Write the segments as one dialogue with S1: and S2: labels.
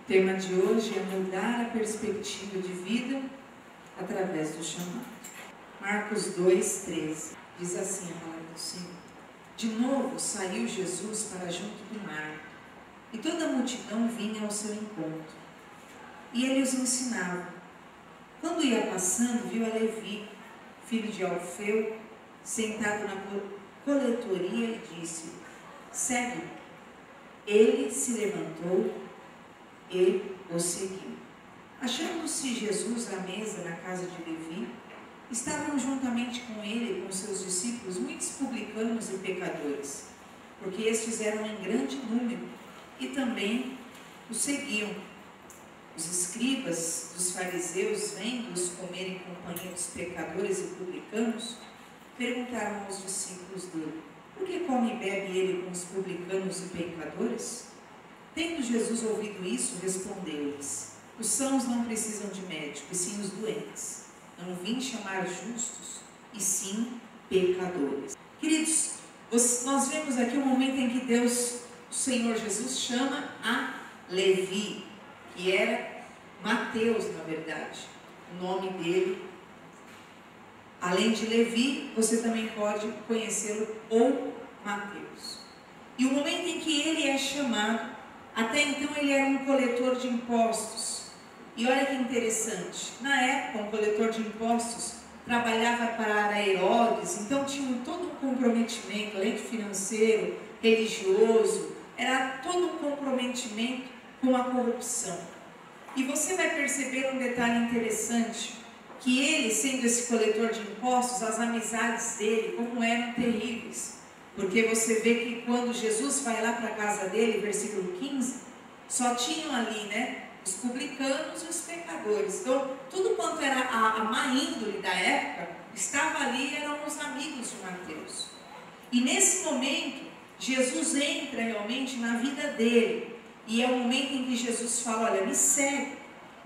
S1: O tema de hoje é mudar a perspectiva de vida através do chamado. Marcos 2:13 diz assim a palavra do Senhor: de novo saiu Jesus para junto do mar, e toda a multidão vinha ao seu encontro, e ele os ensinava. Quando ia passando, viu a Levi, filho de Alfeu, sentado na coletoria, e disse: segue-me. Ele se levantou e o seguiu. Achando-se Jesus à mesa na casa de Levi, estavam juntamente com ele e com seus discípulos muitos publicanos e pecadores, porque estes eram em grande número e também o seguiam. Os escribas dos fariseus, vendo-os comer em companhia dos pecadores e publicanos, perguntaram aos discípulos dele: por que come e bebe ele com os publicanos e pecadores? Tendo Jesus ouvido isso, respondeu-lhes: os sãos não precisam de médico, e sim os doentes. Não vim chamar justos, e sim pecadores. Queridos, nós vemos aqui um momento em que Deus, o Senhor Jesus, chama a Levi, que era Mateus, na verdade, o nome dele. Além de Levi, você também pode conhecê-lo ou Mateus. E o momento em que ele é chamado, até então ele era um coletor de impostos. E olha que interessante, na época um coletor de impostos trabalhava para Herodes, então tinha todo um comprometimento, além de financeiro, religioso, era todo um comprometimento com a corrupção. E você vai perceber um detalhe interessante, que ele, sendo esse coletor de impostos, as amizades dele, como eram terríveis. Porque você vê que quando Jesus vai lá para a casa dele, versículo 15, só tinham ali, os publicanos e os pecadores. Então, tudo quanto era a má índole da época, estava ali, eram os amigos de Mateus. E nesse momento, Jesus entra realmente na vida dele. E é o momento em que Jesus fala: olha, me segue.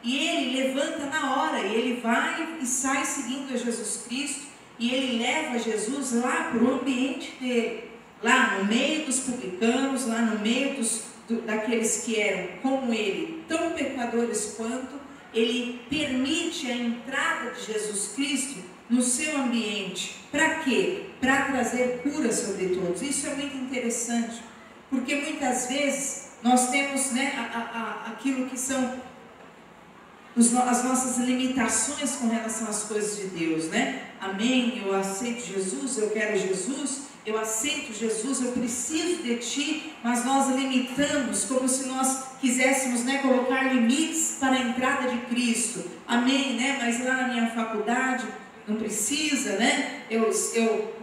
S1: E ele levanta na hora, e ele vai e sai seguindo a Jesus Cristo. E ele leva Jesus lá para o ambiente dele, lá no meio dos publicanos, lá no meio daqueles que eram como ele, tão pecadores quanto. Ele permite a entrada de Jesus Cristo no seu ambiente. Para quê? Para trazer cura sobre todos. Isso é muito interessante, porque muitas vezes nós temos aquilo que são as nossas limitações com relação às coisas de Deus, Amém, eu aceito Jesus, eu quero Jesus, eu aceito Jesus, eu preciso de Ti, mas nós limitamos como se nós quiséssemos, colocar limites para a entrada de Cristo. Amém, mas lá na minha faculdade não precisa,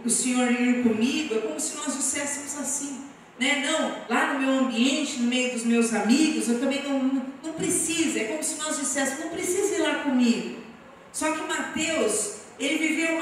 S1: o Senhor ir comigo, é como se nós disséssemos assim. Não, lá no meu ambiente, no meio dos meus amigos, eu também não precisa. É como se nós disséssemos: não precisa ir lá comigo. Só que Mateus, ele viveu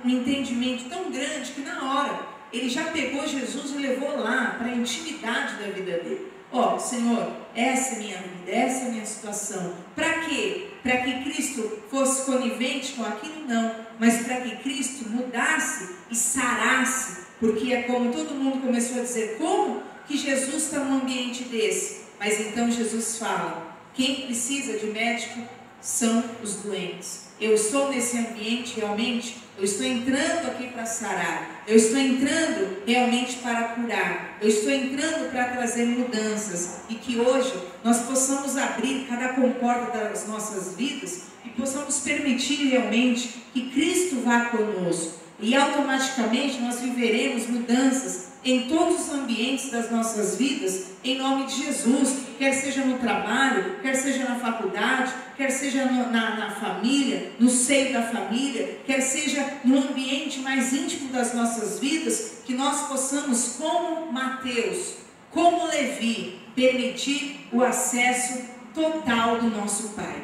S1: um entendimento tão grande que na hora ele já pegou Jesus e levou lá para a intimidade da vida dele. Senhor, essa é a minha vida, essa é a minha situação. Para quê? Para que Cristo fosse conivente com aquilo? Não, mas para que Cristo mudasse e sarasse. Porque é como todo mundo começou a dizer: como que Jesus está num ambiente desse? Mas então Jesus fala: quem precisa de médico são os doentes. Eu estou nesse ambiente realmente, eu estou entrando aqui para sarar, eu estou entrando realmente para curar, eu estou entrando para trazer mudanças. E que hoje nós possamos abrir cada comporta das nossas vidas e possamos permitir realmente que Cristo vá conosco. E automaticamente nós viveremos mudanças em todos os ambientes das nossas vidas, em nome de Jesus, quer seja no trabalho, quer seja na faculdade, quer seja na família, no seio da família, quer seja no ambiente mais íntimo das nossas vidas, que nós possamos, como Mateus, como Levi, permitir o acesso total do nosso Pai.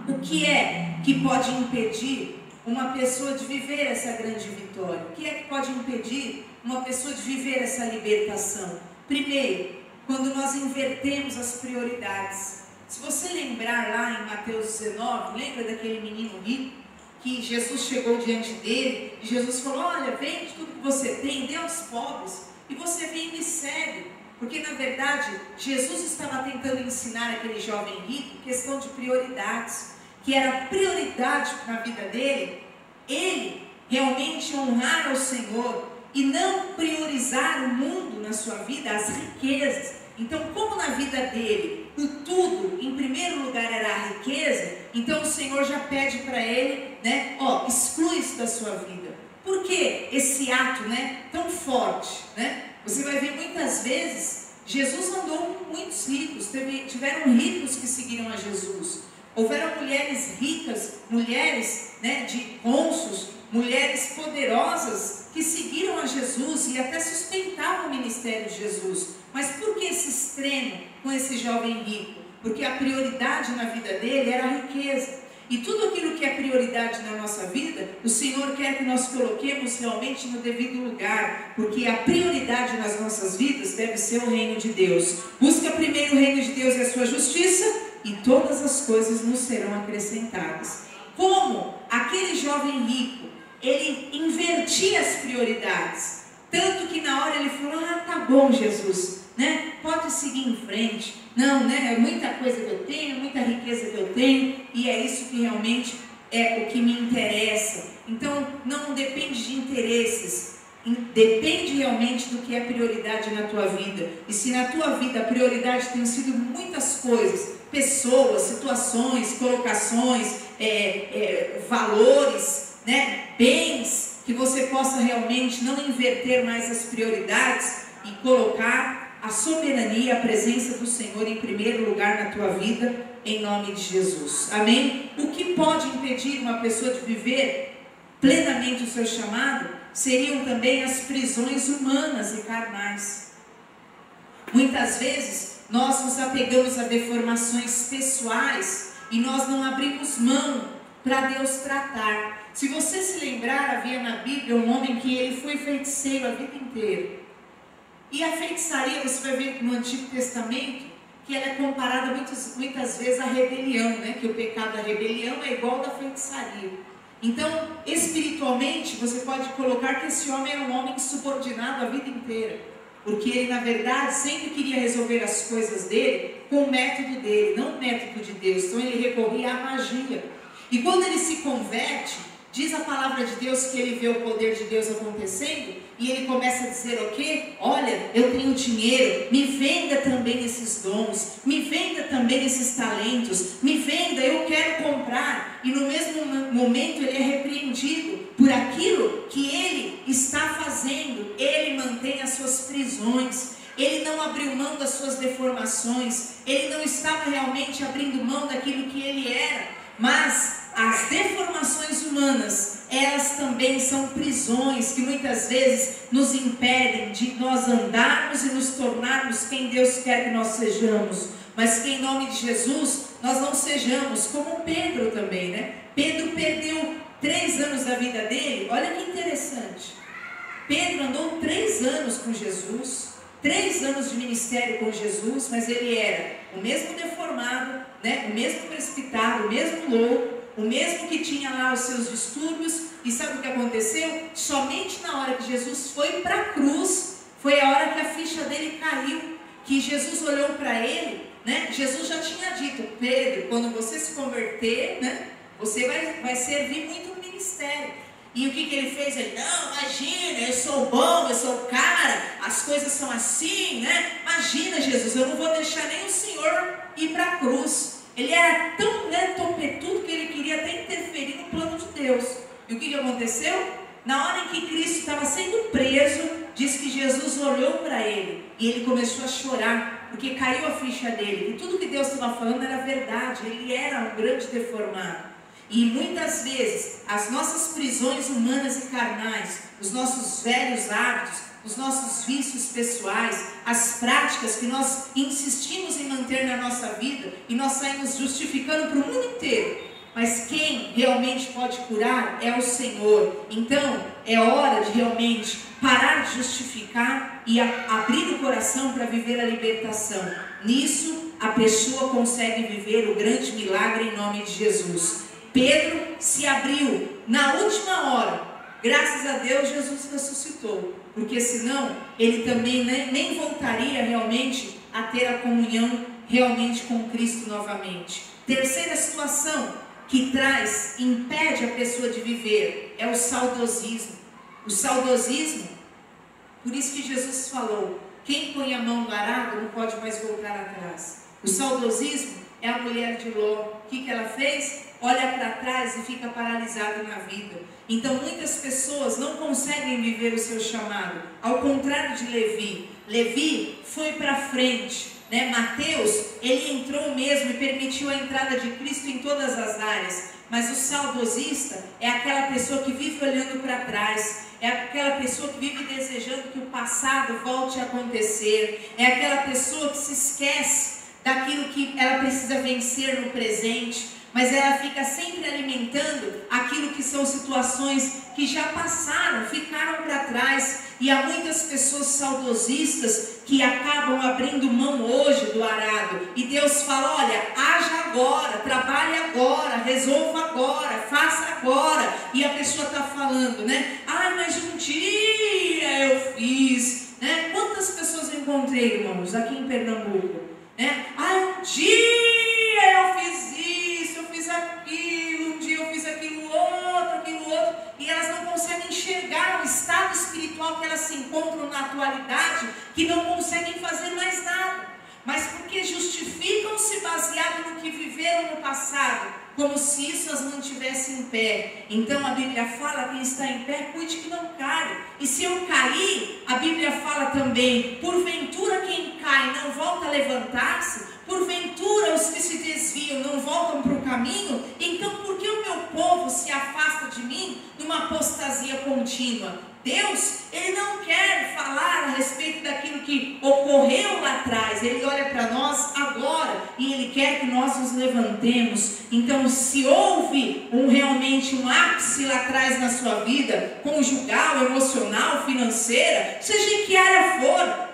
S1: O que é que pode impedir uma pessoa de viver essa grande vitória? O que é que pode impedir uma pessoa de viver essa libertação? Primeiro, quando nós invertemos as prioridades. Se você lembrar lá em Mateus 19, lembra daquele menino rico que Jesus chegou diante dele e Jesus falou: olha, vende tudo que você tem, dê aos pobres e você vem e me segue. Porque na verdade, Jesus estava tentando ensinar aquele jovem rico questão de prioridades, que era prioridade na vida dele, ele realmente honrar ao Senhor e não priorizar o mundo na sua vida, as riquezas. Então, como na vida dele, o tudo, em primeiro lugar, era a riqueza, então o Senhor já pede para ele, né, exclui isso da sua vida. Por que esse ato, né, tão forte, né? Você vai ver muitas vezes, Jesus andou com muitos ricos, tiveram ricos que seguiram a Jesus. Houveram mulheres ricas, mulheres, né, de cônsules, mulheres poderosas que seguiram a Jesus e até sustentavam o ministério de Jesus. Mas por que esse extremo com esse jovem rico? Porque a prioridade na vida dele era a riqueza. E tudo aquilo que é prioridade na nossa vida, o Senhor quer que nós coloquemos realmente no devido lugar, porque a prioridade nas nossas vidas deve ser o reino de Deus. Busca primeiro o reino de Deus e a sua justiça, e todas as coisas nos serão acrescentadas. Como aquele jovem rico, ele invertia as prioridades, tanto que na hora ele falou: tá bom, Jesus, né? Pode seguir em frente. Não, né? É muita coisa que eu tenho, muita riqueza que eu tenho, e é isso que realmente é o que me interessa. Então, não depende de interesses, depende realmente do que é prioridade na tua vida. E se na tua vida a prioridade tem sido muitas coisas, pessoas, situações, colocações, valores, né? Bens, que você possa realmente não inverter mais as prioridades e colocar a soberania, a presença do Senhor em primeiro lugar na tua vida, em nome de Jesus. Amém? O que pode impedir uma pessoa de viver plenamente o seu chamado seriam também as prisões humanas e carnais. Muitas vezes nós nos apegamos a deformações pessoais e nós não abrimos mão para Deus tratar. Se você se lembrar, havia na Bíblia um homem que ele foi feiticeiro a vida inteira. E a feitiçaria, você vai ver no Antigo Testamento, que ela é comparada muitas vezes à rebelião, né? Que o pecado da rebelião é igual ao da feitiçaria. Então, espiritualmente, você pode colocar que esse homem era um homem subordinado a vida inteira. Porque ele, na verdade, sempre queria resolver as coisas dele com o método dele, não o método de Deus. Então, ele recorria à magia. E quando ele se converte, diz a palavra de Deus que ele vê o poder de Deus acontecendo, e ele começa a dizer o quê? Olha, eu tenho dinheiro, me venda também esses dons, me venda também esses talentos, me venda, eu quero comprar. E no mesmo momento ele é repreendido por aquilo que ele está fazendo. Ele mantém as suas prisões, ele não abriu mão das suas deformações, ele não estava realmente abrindo mão daquilo que ele era. Mas as deformações humanas, elas também são prisões que muitas vezes nos impedem de nós andarmos e nos tornarmos quem Deus quer que nós sejamos. Mas que em nome de Jesus nós não sejamos como Pedro também, né? Pedro perdeu 3 anos da vida dele. Olha que interessante. Pedro andou 3 anos com Jesus, 3 anos de ministério com Jesus, mas ele era o mesmo deformado, né? O mesmo precipitado, o mesmo louco, o mesmo que tinha lá os seus distúrbios. E sabe o que aconteceu? Somente na hora que Jesus foi para a cruz, foi a hora que a ficha dele caiu, que Jesus olhou para ele, né? Jesus já tinha dito: Pedro, quando você se converter, né, você vai servir muito no ministério. E o que ele fez? Ele: não, imagina, eu sou bom, eu sou o cara, as coisas são assim, né? Imagina, Jesus, eu não vou deixar nem o Senhor ir para a cruz. Ele era tão, né, topetudo que ele queria até interferir no plano de Deus. E o que aconteceu? Na hora em que Cristo estava sendo preso, diz que Jesus olhou para ele e ele começou a chorar, porque caiu a ficha dele, e tudo que Deus estava falando era verdade. Ele era um grande deformado. E muitas vezes as nossas prisões humanas e carnais, os nossos velhos hábitos, os nossos vícios pessoais, as práticas que nós insistimos em manter na nossa vida, e nós saímos justificando para o mundo inteiro. Mas quem realmente pode curar é o Senhor. Então é hora de realmente parar de justificar e abrir o coração para viver a libertação. Nisso a pessoa consegue viver o grande milagre em nome de Jesus. Pedro se abriu na última hora. Graças a Deus Jesus ressuscitou. porque senão ele também nem voltaria realmente a ter a comunhão realmente com Cristo novamente. Terceira situação que impede a pessoa de viver, é o saudosismo. O saudosismo, por isso que Jesus falou, quem põe a mão no arado não pode mais voltar atrás. O saudosismo é a mulher de Ló. O que ela fez? Olha para trás e fica paralisada na vida. Então muitas pessoas não conseguem viver o seu chamado, ao contrário de Levi. Levi foi para frente, né? Mateus, ele entrou mesmo e permitiu a entrada de Cristo em todas as áreas. Mas o saudosista é aquela pessoa que vive olhando para trás, é aquela pessoa que vive desejando que o passado volte a acontecer, é aquela pessoa que se esquece daquilo que ela precisa vencer no presente, mas ela fica sempre alimentando aquilo que são situações que já passaram, ficaram para trás. E há muitas pessoas saudosistas que acabam abrindo mão hoje do arado. E Deus fala, olha, haja agora, trabalhe agora, resolva agora, faça agora. E a pessoa está falando, né? Mas um dia eu fiz, né? Quantas pessoas eu encontrei, irmãos, aqui em Pernambuco, né? Um dia eu fiz isso, eu fiz aquilo, um dia eu fiz aquilo outro, e elas não conseguem enxergar o estado espiritual que elas se encontram na atualidade, que não conseguem fazer mais nada, mas porque justificam-se baseado no que viveram no passado, como se isso as mantivesse em pé. Então a Bíblia fala, quem está em pé, cuide que não caia. E se eu cair, a Bíblia fala também, porventura quem cai não volta a levantar-se, porventura os que se desviam não voltam para o caminho, então por que o meu povo se afasta de mim numa apostasia contínua? Deus, Ele não quer falar a respeito daquilo que ocorreu lá atrás, Ele olha para nós agora e Ele quer que nós nos levantemos. Então, se houve realmente um ápice lá atrás na sua vida, conjugal, emocional, financeira, seja em que área for,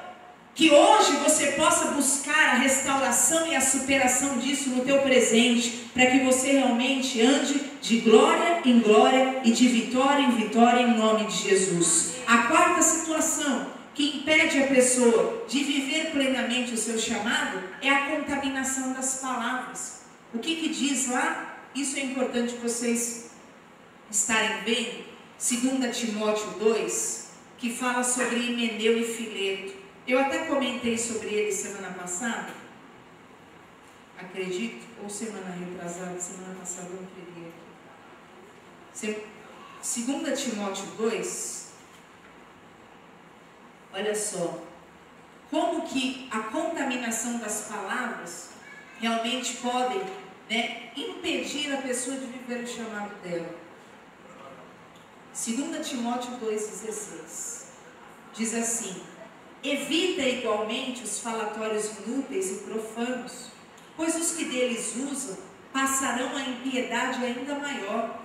S1: que hoje você possa buscar a restauração e a superação disso no teu presente, para que você realmente ande de glória em glória e de vitória em vitória em nome de Jesus. A quarta situação que impede a pessoa de viver plenamente o seu chamado é a contaminação das palavras. O que diz lá? Isso é importante vocês estarem vendo. 2 Timóteo 2, que fala sobre Himeneu e Fileto. Eu até comentei sobre ele semana passada, acredito, ou semana retrasada, semana passada eu não peguei aqui. 2 Timóteo 2, olha só, como que a contaminação das palavras realmente podem, né, impedir a pessoa de viver o chamado dela. 2 Timóteo 2,16, diz assim: evita igualmente os falatórios inúteis e profanos, pois os que deles usam passarão a impiedade ainda maior.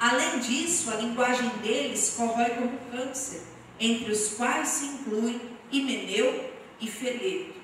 S1: Além disso, a linguagem deles corrói como câncer, entre os quais se incluem Himeneu e Fileto.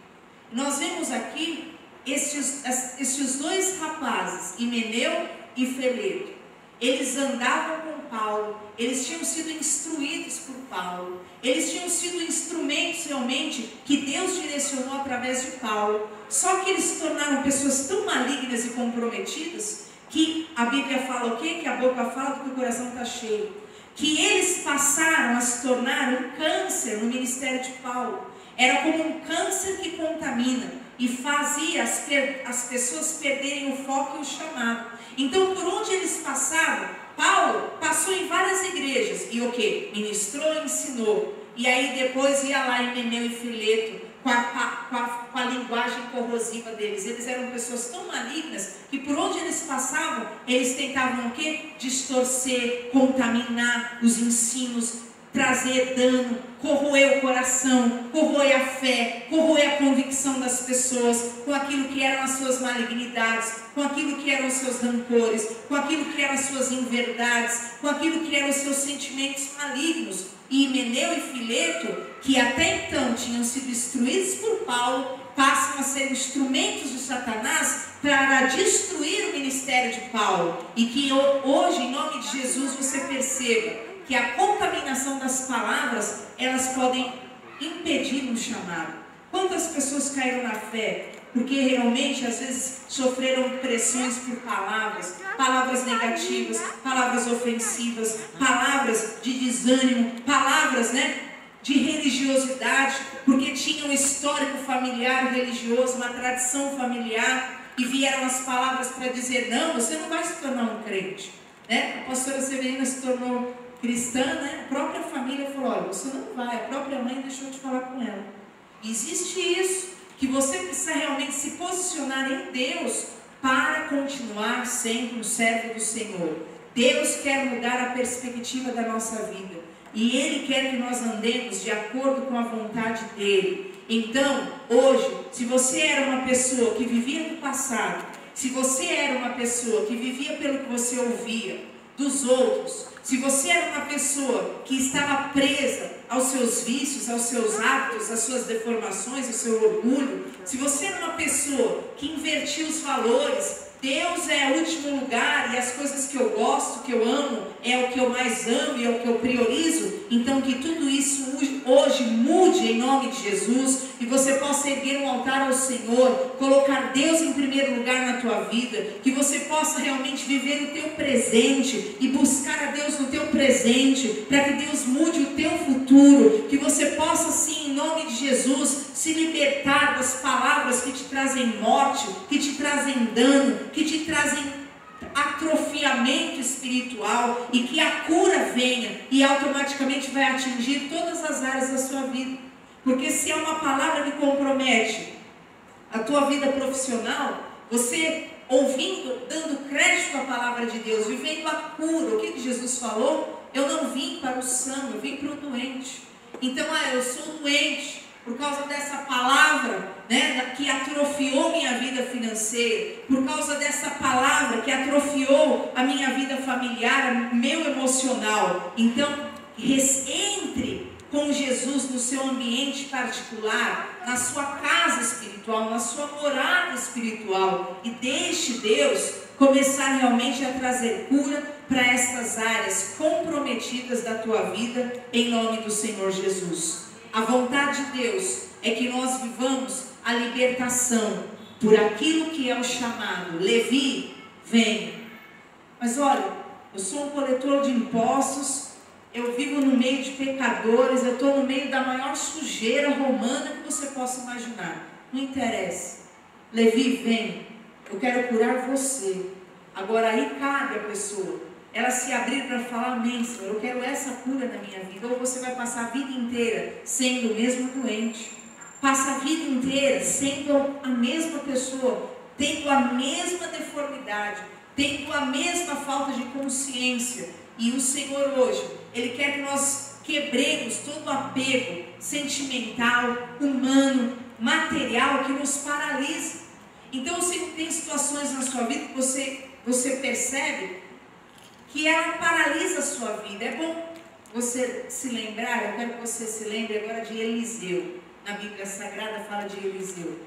S1: Nós vemos aqui estes dois rapazes, Himeneu e Fileto. Eles andavam com Paulo, eles tinham sido instruídos por Paulo, eles tinham sido instrumentos realmente que Deus direcionou através de Paulo. Só que eles se tornaram pessoas tão malignas e comprometidas que a Bíblia fala o quê? Que a boca fala do que o coração está cheio. Que eles passaram a se tornar um câncer no ministério de Paulo. Era como um câncer que contamina e fazia as pessoas perderem o foco e o chamado. Então, por onde eles passavam, Paulo passou em várias igrejas e o que? Ministrou, ensinou. E aí depois ia lá em Himeneu e Fileto com a linguagem corrosiva deles. Eles eram pessoas tão malignas que por onde eles passavam, eles tentavam o que? Distorcer, contaminar os ensinos, trazer dano, corroer o coração, corroer a fé, corroer a convicção das pessoas, com aquilo que eram as suas malignidades, com aquilo que eram os seus rancores, com aquilo que eram as suas inverdades, com aquilo que eram os seus sentimentos malignos. E Himeneu e Fileto, que até então tinham sido instruídos por Paulo, passam a ser instrumentos de Satanás para destruir o ministério de Paulo. E que hoje, em nome de Jesus, você perceba que a contaminação das palavras, elas podem impedir um chamado. Quantas pessoas caíram na fé porque realmente às vezes sofreram pressões por palavras, palavras negativas, palavras ofensivas, palavras de desânimo, palavras, de religiosidade, porque tinham um histórico familiar religioso, uma tradição familiar, e vieram as palavras para dizer: não, você não vai se tornar um crente, A pastora Severina se tornou cristã, A própria família falou: olha, você não vai, a própria mãe deixou de falar com ela. Existe isso, que você precisa realmente se posicionar em Deus para continuar sendo um servo do Senhor. Deus quer mudar a perspectiva da nossa vida, e Ele quer que nós andemos de acordo com a vontade dEle. Então, hoje, se você era uma pessoa que vivia no passado, se você era uma pessoa que vivia pelo que você ouvia dos outros, se você era uma pessoa que estava presa aos seus vícios, aos seus hábitos, às suas deformações, ao seu orgulho, se você era uma pessoa que invertia os valores, Deus é o último lugar e as coisas que eu gosto, que eu amo, é o que eu mais amo e é o que eu priorizo, então que tudo isso hoje mude em nome de Jesus, e você possa erguer um altar ao Senhor, colocar Deus em primeiro lugar na tua vida, que você possa realmente viver o teu presente e buscar a Deus no teu presente, para que Deus mude o teu futuro, que você possa sim, em nome de Jesus, se libertar das palavras que te trazem morte, que te trazem dano, que te trazem atrofiamento espiritual, e que a cura venha e automaticamente vai atingir todas as áreas da sua vida. Porque se é uma palavra que compromete a tua vida profissional, você ouvindo, dando crédito à palavra de Deus, vivendo a cura, o que Jesus falou? Eu não vim para o são, eu vim para o doente. Então, eu sou doente por causa dessa palavra, que atrofiou minha vida financeira, por causa dessa palavra que atrofiou a minha vida familiar, meu emocional. Então, entre com Jesus no seu ambiente particular, na sua casa espiritual, na sua morada espiritual, e deixe Deus começar realmente a trazer cura para estas áreas comprometidas da tua vida, em nome do Senhor Jesus. A vontade de Deus é que nós vivamos a libertação por aquilo que é o chamado. Levi, vem. Mas olha, eu sou um coletor de impostos, eu vivo no meio de pecadores, eu estou no meio da maior sujeira romana que você possa imaginar. Não interessa. Levi, vem. Eu quero curar você. Agora aí cabe a pessoa ela se abrir para falar: amém, Senhor, eu quero essa cura na minha vida. Ou você vai passar a vida inteira sendo o mesmo doente, passa a vida inteira sendo a mesma pessoa, tendo a mesma deformidade, tendo a mesma falta de consciência. E o Senhor hoje, Ele quer que nós quebremos todo o apego sentimental, humano, material que nos paralisa. Então, se tem situações na sua vida que você percebe que ela paralisa a sua vida. É bom você se lembrar, eu quero que você se lembre agora de Eliseu. Na Bíblia Sagrada fala de Eliseu.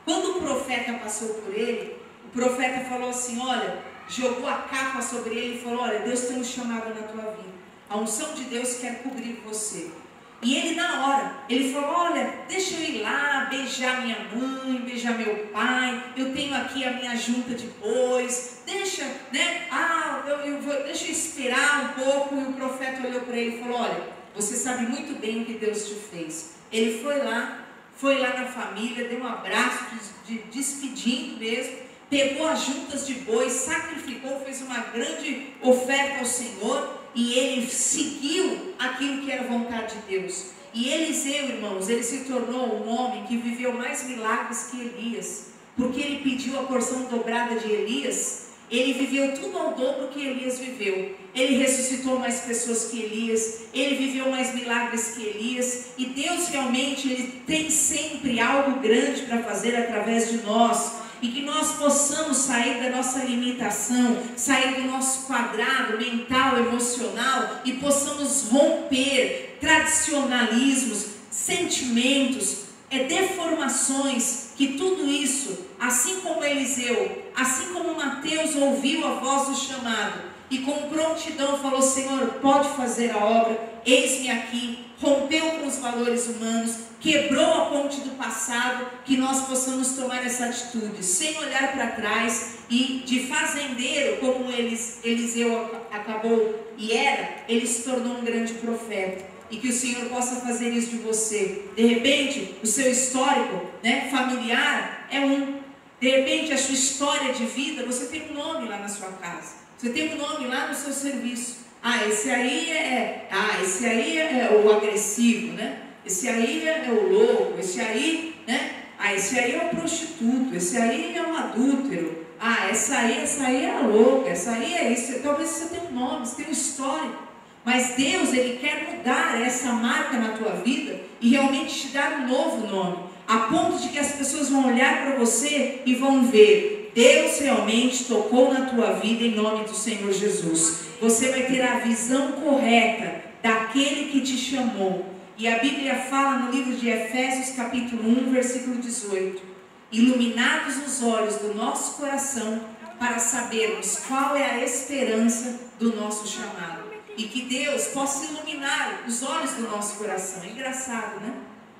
S1: Quando o profeta passou por ele, o profeta falou assim: olha, jogou a capa sobre ele e falou: olha, Deus tem um chamado na tua vida. A unção de Deus quer cobrir você. E ele na hora, ele falou: olha, deixa eu ir lá, beijar minha mãe, beijar meu pai, eu tenho aqui a minha junta de bois, deixa, deixa eu esperar um pouco. E o profeta olhou para ele e falou: olha, você sabe muito bem o que Deus te fez. Ele foi lá na família, deu um abraço, despedindo mesmo, pegou as juntas de bois, sacrificou, fez uma grande oferta ao Senhor, e ele seguiu aquilo que era vontade de Deus. E Eliseu, irmãos, ele se tornou um homem que viveu mais milagres que Elias, porque ele pediu a porção dobrada de Elias. Ele viveu tudo ao dobro que Elias viveu. Ele ressuscitou mais pessoas que Elias, ele viveu mais milagres que Elias, e Deus realmente, Ele tem sempre algo grande para fazer através de nós. E que nós possamos sair da nossa limitação, sair do nosso quadrado mental, emocional, e possamos romper tradicionalismos, sentimentos, deformações, que tudo isso, assim como Eliseu, assim como Mateus ouviu a voz do chamado, e com prontidão falou: Senhor, pode fazer a obra, eis-me aqui. Rompeu com os valores humanos, quebrou a ponte do passado, que nós possamos tomar essa atitude, sem olhar para trás, e de fazendeiro, como Eliseu acabou e era, ele se tornou um grande profeta. E que o Senhor possa fazer isso de você. De repente, o seu histórico, familiar é de repente, a sua história de vida, você tem um nome lá na sua casa, você tem um nome lá no seu serviço. Esse aí é o agressivo, né? Esse aí é o louco, esse aí, né? Esse aí é o prostituto, esse aí é o adúltero. Essa aí é a louca, essa aí é isso. Talvez você tenha um nome, você tenha um histórico. Mas Deus, Ele quer mudar essa marca na tua vida e realmente te dar um novo nome. A ponto de que as pessoas vão olhar para você e vão ver: Deus realmente tocou na tua vida em nome do Senhor Jesus. Você vai ter a visão correta daquele que te chamou. E a Bíblia fala no livro de Efésios capítulo 1, versículo 18: iluminados os olhos do nosso coração, para sabermos qual é a esperança do nosso chamado. E que Deus possa iluminar os olhos do nosso coração. É engraçado, né?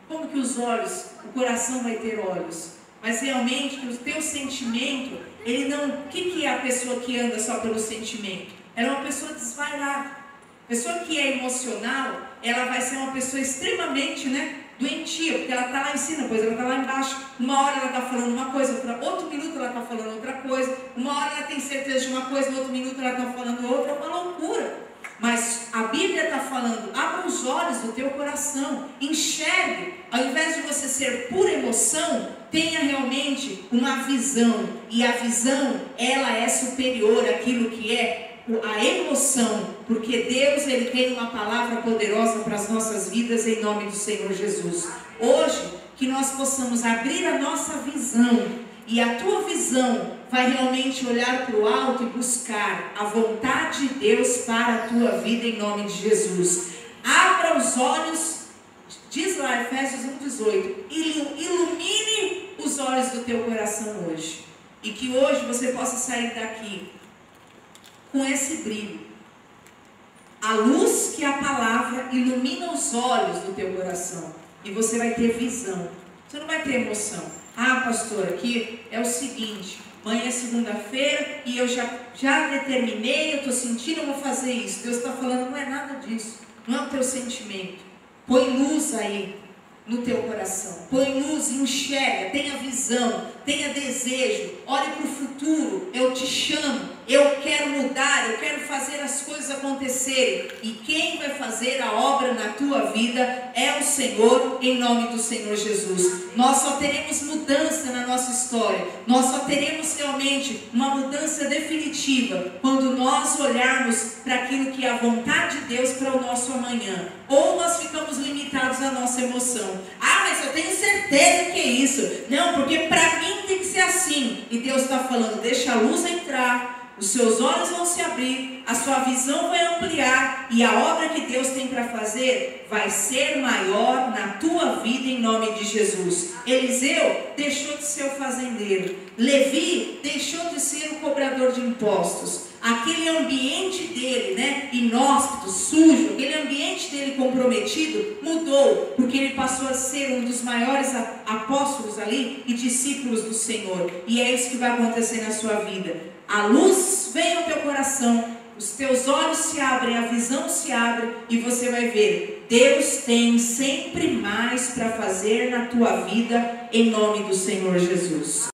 S1: Como que o coração vai ter olhos? Mas realmente que o teu sentimento, ele não... O que é a pessoa que anda só pelo sentimento? Ela é uma pessoa desvairada. A pessoa que é emocional, ela vai ser uma pessoa extremamente, doentia, porque ela está lá em cima, depois ela está lá embaixo. Uma hora ela está falando uma coisa, outro minuto ela está falando outra coisa. Uma hora ela tem certeza de uma coisa, no outro minuto ela está falando outra. É uma loucura. Mas a Bíblia está falando: abra os olhos do teu coração, enxergue. Ao invés de você ser pura emoção, tenha realmente uma visão. E a visão, ela é superior àquilo que é a emoção, porque Deus, Ele tem uma palavra poderosa para as nossas vidas em nome do Senhor Jesus. Hoje, que nós possamos abrir a nossa visão, e a tua visão vai realmente olhar para o alto e buscar a vontade de Deus para a tua vida em nome de Jesus. Abra os olhos, diz lá Efésios 1,18, ilumine os olhos do teu coração hoje. E que hoje você possa sair daqui com esse brilho. A luz que a palavra ilumina os olhos do teu coração. E você vai ter visão. Você não vai ter emoção. Pastor, aqui é o seguinte: amanhã é segunda-feira e eu já determinei, eu estou sentindo, eu vou fazer isso. Deus está falando: não é nada disso. Não é o teu sentimento. Põe luz aí no teu coração. Põe luz, enxerga, tenha visão, tenha desejo. Olhe para o futuro. Eu te chamo. Eu quero mudar, eu quero fazer as coisas acontecerem. E quem vai fazer a obra na tua vida é o Senhor, em nome do Senhor Jesus. Nós só teremos mudança na nossa história. Nós só teremos realmente uma mudança definitiva quando nós olharmos para aquilo que é a vontade de Deus para o nosso amanhã. Ou nós ficamos limitados à nossa emoção. Mas eu tenho certeza que é isso. Não, porque para mim tem que ser assim. E Deus está falando: deixa a luz entrar. Os seus olhos vão se abrir, a sua visão vai ampliar, e a obra que Deus tem para fazer vai ser maior na tua vida em nome de Jesus. Eliseu deixou de ser o fazendeiro. Levi deixou de ser o cobrador de impostos. Aquele ambiente dele, inóspito, sujo, aquele ambiente dele comprometido, mudou, porque ele passou a ser um dos maiores apóstolos ali e discípulos do Senhor. E é isso que vai acontecer na sua vida. A luz vem ao teu coração, os teus olhos se abrem, a visão se abre e você vai ver: Deus tem sempre mais para fazer na tua vida em nome do Senhor Jesus.